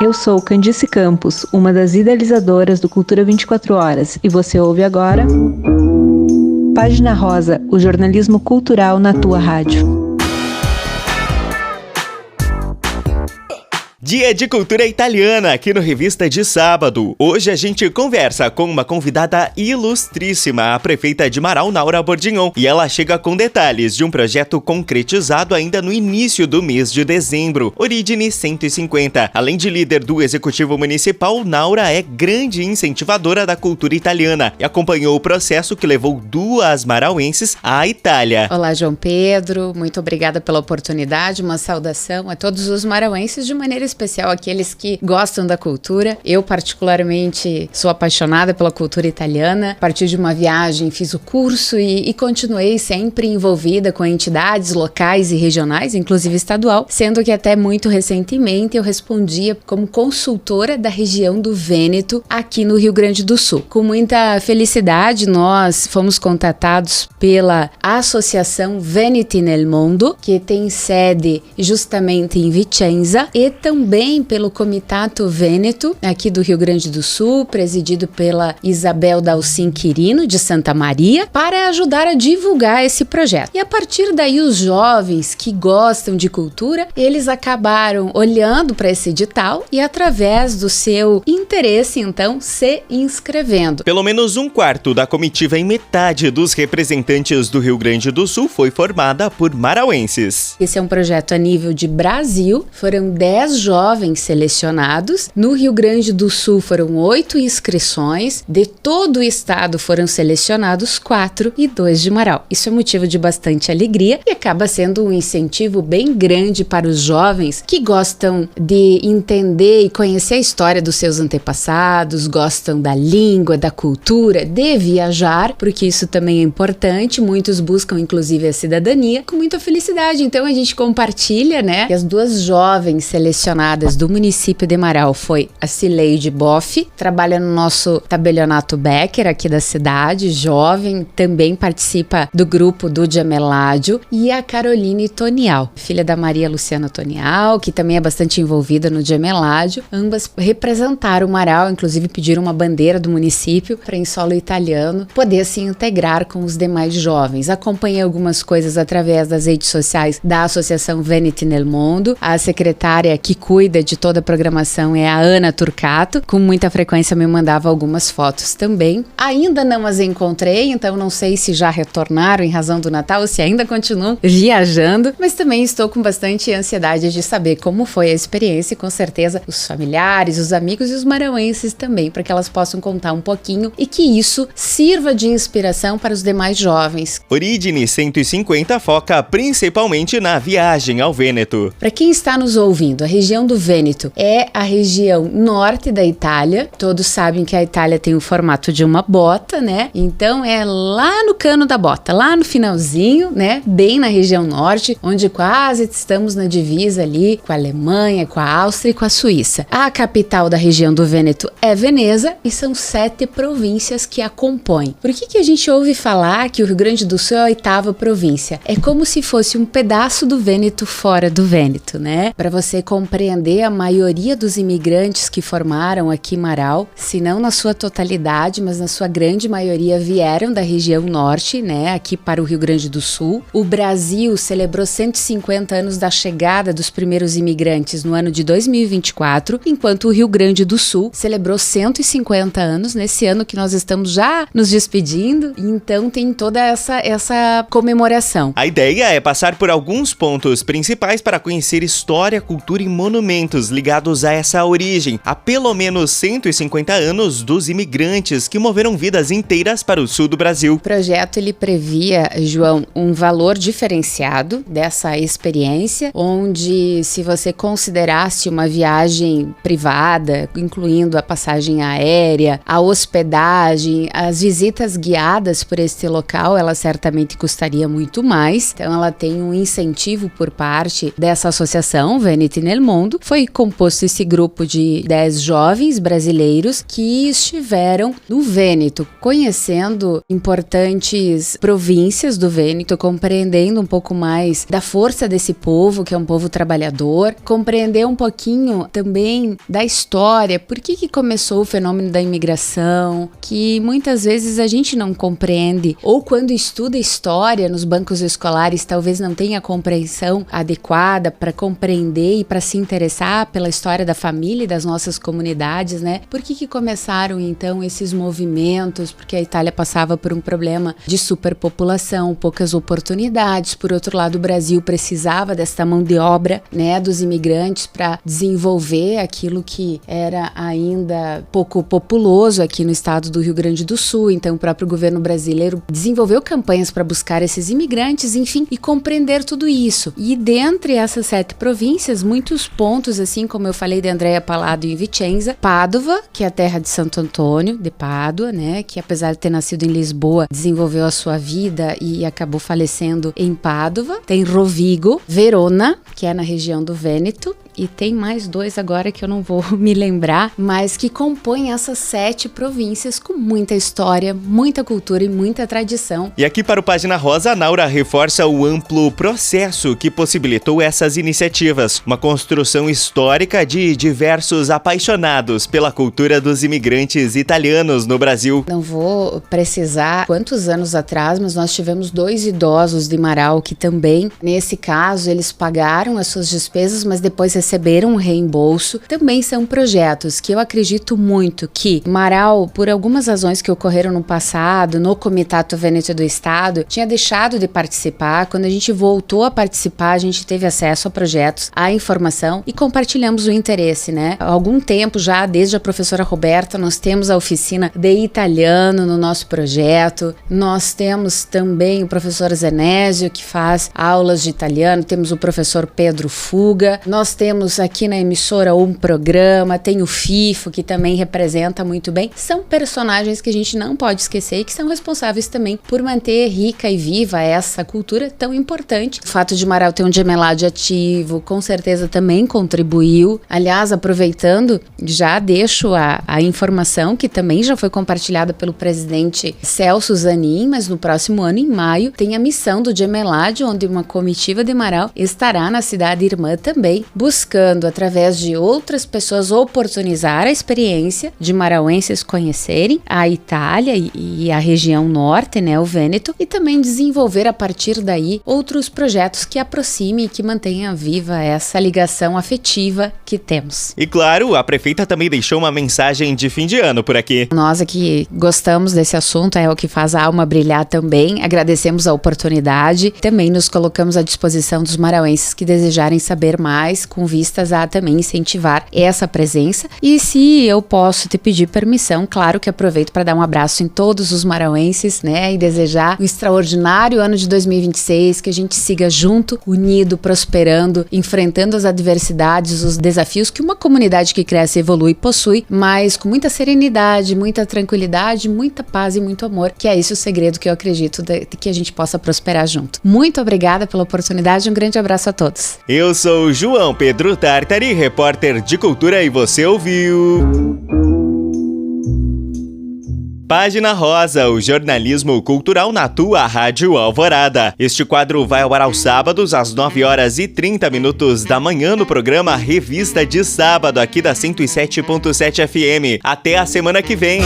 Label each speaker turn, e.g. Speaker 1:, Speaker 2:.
Speaker 1: Eu sou Candice Campos, uma das idealizadoras do Cultura 24 Horas, e você ouve agora Página Rosa, o jornalismo cultural na tua rádio.
Speaker 2: Dia de Cultura Italiana aqui no Revista de Sábado. Hoje a gente conversa com uma convidada ilustríssima, a prefeita de Marau, Naura Bordignon, e ela chega com detalhes de um projeto concretizado ainda no início do mês de dezembro, Origine 150. Além de líder do Executivo Municipal, Naura é grande incentivadora da cultura italiana e acompanhou o processo que levou 2 marauenses à Itália.
Speaker 3: Olá, João Pedro, muito obrigada pela oportunidade, uma saudação a todos os marauenses, de maneira especial aqueles que gostam da cultura. Eu, particularmente, sou apaixonada pela cultura italiana. A partir de uma viagem, fiz o curso e continuei sempre envolvida com entidades locais e regionais, inclusive estadual, sendo que até muito recentemente eu respondia como consultora da região do Vêneto, aqui no Rio Grande do Sul. Com muita felicidade, nós fomos contatados pela Associação Veneti nel Mondo, que tem sede justamente em Vicenza, e também pelo Comitato Vêneto, aqui do Rio Grande do Sul, presidido pela Isabel Dalcin Quirino, de Santa Maria, para ajudar a divulgar esse projeto. E a partir daí, os jovens que gostam de cultura, eles acabaram olhando para esse edital e, através do seu interesse, então, se inscrevendo.
Speaker 2: Pelo menos 1/4 da comitiva e metade dos representantes do Rio Grande do Sul foi formada por marauenses.
Speaker 3: Esse é um projeto a nível de Brasil, foram 10 jovens selecionados. No Rio Grande do Sul foram 8 inscrições, de todo o estado foram selecionados 4 e 2 de Marau. Isso é motivo de bastante alegria e acaba sendo um incentivo bem grande para os jovens que gostam de entender e conhecer a história dos seus antepassados, gostam da língua, da cultura, de viajar, porque isso também é importante. Muitos buscam inclusive a cidadania com muita felicidade. Então a gente compartilha, né? E as 2 jovens selecionadas do município de Marau foi a Cileide Boff, trabalha no nosso tabelionato Becker aqui da cidade, jovem, também participa do grupo do Gemeládio, e a Caroline Tonial, filha da Maria Luciana Tonial, que também é bastante envolvida no Gemeládio. Ambas representaram Marau, inclusive pediram uma bandeira do município para, em solo italiano, poder se integrar com os demais jovens. Acompanhei algumas coisas através das redes sociais da Associação Veneti nel Mondo. A secretária que cuida de toda a programação é a Ana Turcato, com muita frequência me mandava algumas fotos também. Ainda não as encontrei, então não sei se já retornaram em razão do Natal ou se ainda continuam viajando, mas também estou com bastante ansiedade de saber como foi a experiência e com certeza os familiares, os amigos e os marauenses também, para que elas possam contar um pouquinho e que isso sirva de inspiração para os demais jovens.
Speaker 2: Origine 150 foca principalmente na viagem ao Vêneto.
Speaker 3: Para quem está nos ouvindo, a região do Vêneto é a região norte da Itália. Todos sabem que a Itália tem o formato de uma bota, né? Então é lá no cano da bota, lá no finalzinho, né? Bem na região norte, onde quase estamos na divisa ali com a Alemanha, com a Áustria e com a Suíça. A capital da região do Vêneto é Veneza e são 7 províncias que a compõem. Por que a gente ouve falar que o Rio Grande do Sul é a 8ª província? É como se fosse um pedaço do Vêneto fora do Vêneto, né? Para você compreender, a maioria dos imigrantes que formaram aqui Marau, se não na sua totalidade, mas na sua grande maioria, vieram da região norte, né? Aqui para o Rio Grande do Sul. O Brasil celebrou 150 anos da chegada dos primeiros imigrantes no ano de 2024, enquanto o Rio Grande do Sul celebrou 150 anos nesse ano que nós estamos já nos despedindo. Então tem toda essa comemoração.
Speaker 2: A ideia é passar por alguns pontos principais para conhecer história, cultura e monumentos ligados a essa origem, há pelo menos 150 anos dos imigrantes que moveram vidas inteiras para o sul do Brasil.
Speaker 3: O projeto ele previa, João, um valor diferenciado dessa experiência, onde se você considerasse uma viagem privada, incluindo a passagem aérea, a hospedagem, as visitas guiadas por este local, ela certamente custaria muito mais. Então ela tem um incentivo por parte dessa associação, Veneti nel Mondo, Redondo. Foi composto esse grupo de 10 jovens brasileiros que estiveram no Vêneto, conhecendo importantes províncias do Vêneto, compreendendo um pouco mais da força desse povo, que é um povo trabalhador, compreender um pouquinho também da história, por que começou o fenômeno da imigração, que muitas vezes a gente não compreende, ou quando estuda história nos bancos escolares, talvez não tenha a compreensão adequada para compreender e para se interessar pela história da família e das nossas comunidades, né? Por que começaram então esses movimentos? Porque a Itália passava por um problema de superpopulação, poucas oportunidades. Por outro lado, o Brasil precisava desta mão de obra, né, dos imigrantes para desenvolver aquilo que era ainda pouco populoso aqui no estado do Rio Grande do Sul. Então, o próprio governo brasileiro desenvolveu campanhas para buscar esses imigrantes, enfim, e compreender tudo isso. E dentre essas 7 províncias, muitos pontos, assim como eu falei de Andrea Palladio em Vicenza, Padova, que é a terra de Santo Antônio de Pádua, né, que apesar de ter nascido em Lisboa, desenvolveu a sua vida e acabou falecendo em Padova. Tem Rovigo, Verona, que é na região do Vêneto, e tem mais 2 agora que eu não vou me lembrar, mas que compõem essas 7 províncias com muita história, muita cultura e muita tradição.
Speaker 2: E aqui para o Página Rosa, a Naura reforça o amplo processo que possibilitou essas iniciativas, uma construção histórica de diversos apaixonados pela cultura dos imigrantes italianos no Brasil.
Speaker 3: Não vou precisar quantos anos atrás, mas nós tivemos 2 idosos de Marau que também, nesse caso, eles pagaram as suas despesas, mas depois receberam um reembolso. Também são projetos que eu acredito muito que Marau, por algumas razões que ocorreram no passado, no Comitato Vêneto do Estado, tinha deixado de participar. Quando a gente voltou a participar, a gente teve acesso a projetos, a informação e compartilhamos o interesse, né? Há algum tempo já, desde a professora Roberta, nós temos a oficina de italiano no nosso projeto. Nós temos também o professor Zenésio, que faz aulas de italiano. Temos o professor Pedro Fuga. Nós temos aqui na emissora um programa, tem o FIFO, que também representa muito bem. São personagens que a gente não pode esquecer e que são responsáveis também por manter rica e viva essa cultura tão importante. O fato de Marau ter um gemelado ativo, com certeza também contribuiu. Aliás, aproveitando, já deixo a informação que também já foi compartilhada pelo presidente Celso Zanin, mas no próximo ano, em maio, tem a missão do Gemelade, onde uma comitiva de Marau estará na cidade irmã também, buscando, através de outras pessoas, oportunizar a experiência de marauenses conhecerem a Itália e a região norte, né, o Vêneto, e também desenvolver a partir daí outros projetos que aproximem e que mantenham viva essa ligação afetiva que temos.
Speaker 2: E claro, a prefeita também deixou uma mensagem de fim de ano por aqui.
Speaker 3: Nós aqui gostamos desse assunto, é o que faz a alma brilhar também, agradecemos a oportunidade, também nos colocamos à disposição dos marauenses que desejarem saber mais, com vistas a também incentivar essa presença. E se eu posso te pedir permissão, claro que aproveito para dar um abraço em todos os marauenses, né, e desejar um extraordinário ano de 2026, que a gente siga junto, unido, prosperando, enfrentando as adversidades, os desafios que uma comunidade que cresce, evolui, possui, mas com muita serenidade, muita tranquilidade, muita paz e muito amor, que é esse o segredo que eu acredito de que a gente possa prosperar junto. Muito obrigada pela oportunidade, um grande abraço a todos.
Speaker 2: Eu sou João Pedro Tartari, repórter de cultura, e você ouviu Página Rosa, o jornalismo cultural na tua Rádio Alvorada. Este quadro vai ao ar aos sábados, às 9h30 da manhã, no programa Revista de Sábado, aqui da 107.7 FM. Até a semana que vem!